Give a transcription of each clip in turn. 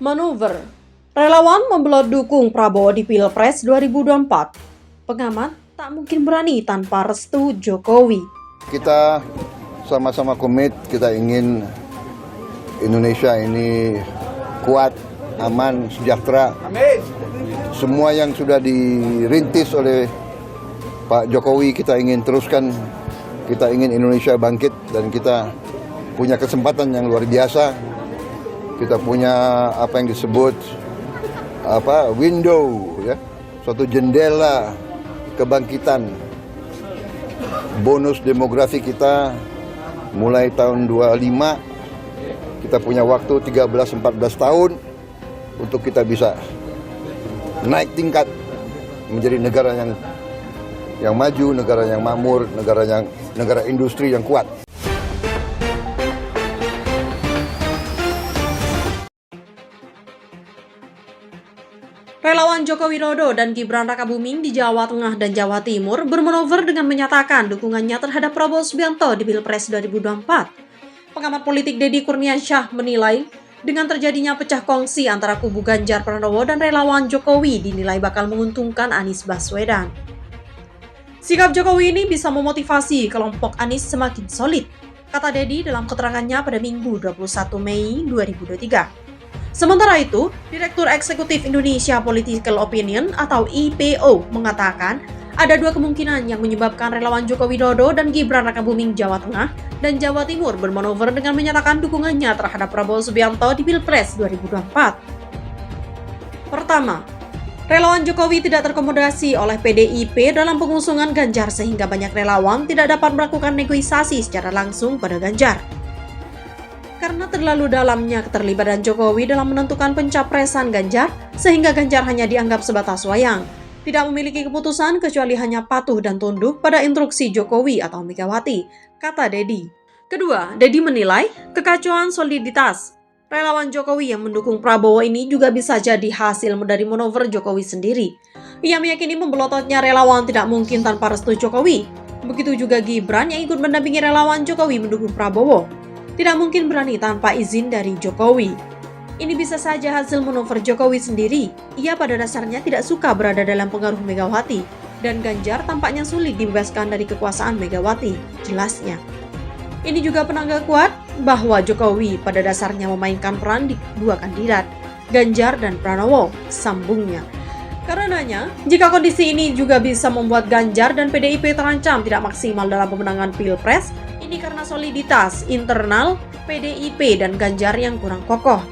Manuver. Relawan membelot dukung Prabowo di Pilpres 2024. Pengamat tak mungkin berani tanpa restu Jokowi. Kita sama-sama komit, kita ingin Indonesia ini kuat, aman, sejahtera. Semua yang sudah dirintis oleh Pak Jokowi kita ingin teruskan. Kita ingin Indonesia bangkit dan kita punya kesempatan yang luar biasa. Kita punya apa yang disebut window, ya, suatu jendela kebangkitan. Bonus demografi kita mulai tahun 25, kita punya waktu 13-14 tahun untuk kita bisa naik tingkat menjadi negara yang maju, negara yang makmur, negara industri yang kuat. Relawan Joko Widodo dan Gibran Rakabuming di Jawa Tengah dan Jawa Timur bermanuver dengan menyatakan dukungannya terhadap Prabowo Subianto di Pilpres 2024. Pengamat politik Deddy Kurniasyah menilai, dengan terjadinya pecah kongsi antara kubu Ganjar Pranowo dan relawan Jokowi dinilai bakal menguntungkan Anies Baswedan. Sikap Jokowi ini bisa memotivasi kelompok Anies semakin solid, kata Deddy dalam keterangannya pada Minggu 21 Mei 2023. Sementara itu, Direktur Eksekutif Indonesia Political Opinion atau IPO mengatakan ada dua kemungkinan yang menyebabkan relawan Joko Widodo dan Gibran Rakabuming Jawa Tengah dan Jawa Timur bermanuver dengan menyatakan dukungannya terhadap Prabowo Subianto di Pilpres 2024. Pertama, relawan Jokowi tidak terkomodasi oleh PDIP dalam pengusungan Ganjar sehingga banyak relawan tidak dapat melakukan negosiasi secara langsung pada Ganjar. Karena terlalu dalamnya keterlibatan Jokowi dalam menentukan pencapresan Ganjar, sehingga Ganjar hanya dianggap sebatas wayang, tidak memiliki keputusan kecuali hanya patuh dan tunduk pada instruksi Jokowi atau Megawati, kata Deddy. Kedua, Deddy menilai kekacauan soliditas relawan Jokowi yang mendukung Prabowo ini juga bisa jadi hasil dari manuver Jokowi sendiri. Ia meyakini membelototnya relawan tidak mungkin tanpa restu Jokowi. Begitu juga Gibran yang ikut mendampingi relawan Jokowi mendukung Prabowo. Tidak mungkin berani tanpa izin dari Jokowi. Ini bisa saja hasil manuver Jokowi sendiri. Ia pada dasarnya tidak suka berada dalam pengaruh Megawati. Dan Ganjar tampaknya sulit dibebaskan dari kekuasaan Megawati, jelasnya. Ini juga penanda kuat bahwa Jokowi pada dasarnya memainkan peran di dua kandidat, Ganjar dan Pranowo, sambungnya. Karenanya, jika kondisi ini juga bisa membuat Ganjar dan PDIP terancam tidak maksimal dalam pemenangan Pilpres, ini karena soliditas internal PDIP dan Ganjar yang kurang kokoh.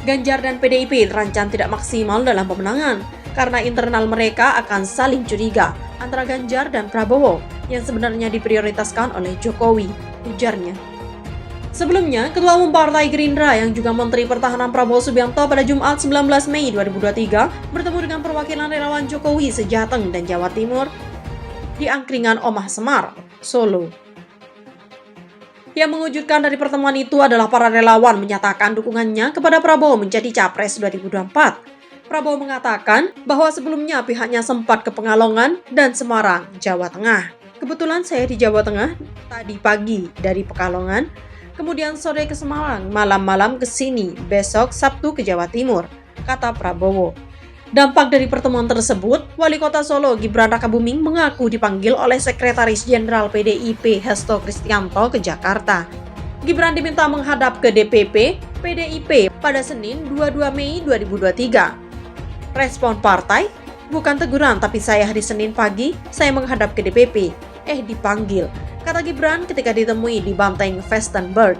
Ganjar dan PDIP terancam tidak maksimal dalam pemenangan karena internal mereka akan saling curiga antara Ganjar dan Prabowo yang sebenarnya diprioritaskan oleh Jokowi, ujarnya. Sebelumnya, Ketua Umum Partai Gerindra yang juga Menteri Pertahanan Prabowo Subianto pada Jumat 19 Mei 2023 bertemu dengan perwakilan relawan Jokowi se-Jateng dan Jawa Timur di Angkringan Omah Semar, Solo. Yang mengejutkan dari pertemuan itu adalah para relawan menyatakan dukungannya kepada Prabowo menjadi Capres 2024. Prabowo mengatakan bahwa sebelumnya pihaknya sempat ke Pekalongan dan Semarang, Jawa Tengah. Kebetulan saya di Jawa Tengah tadi pagi dari Pekalongan, kemudian sore ke Semarang, malam-malam ke sini, besok Sabtu ke Jawa Timur, kata Prabowo. Dampak dari pertemuan tersebut, Wali Kota Solo Gibran Rakabuming mengaku dipanggil oleh Sekretaris Jenderal PDIP Hasto Kristianto ke Jakarta. Gibran diminta menghadap ke DPP PDIP pada Senin 22 Mei 2023. Respon partai, bukan teguran tapi saya hari Senin pagi, saya menghadap ke DPP. Dipanggil, kata Gibran ketika ditemui di Banteng Vestenberg.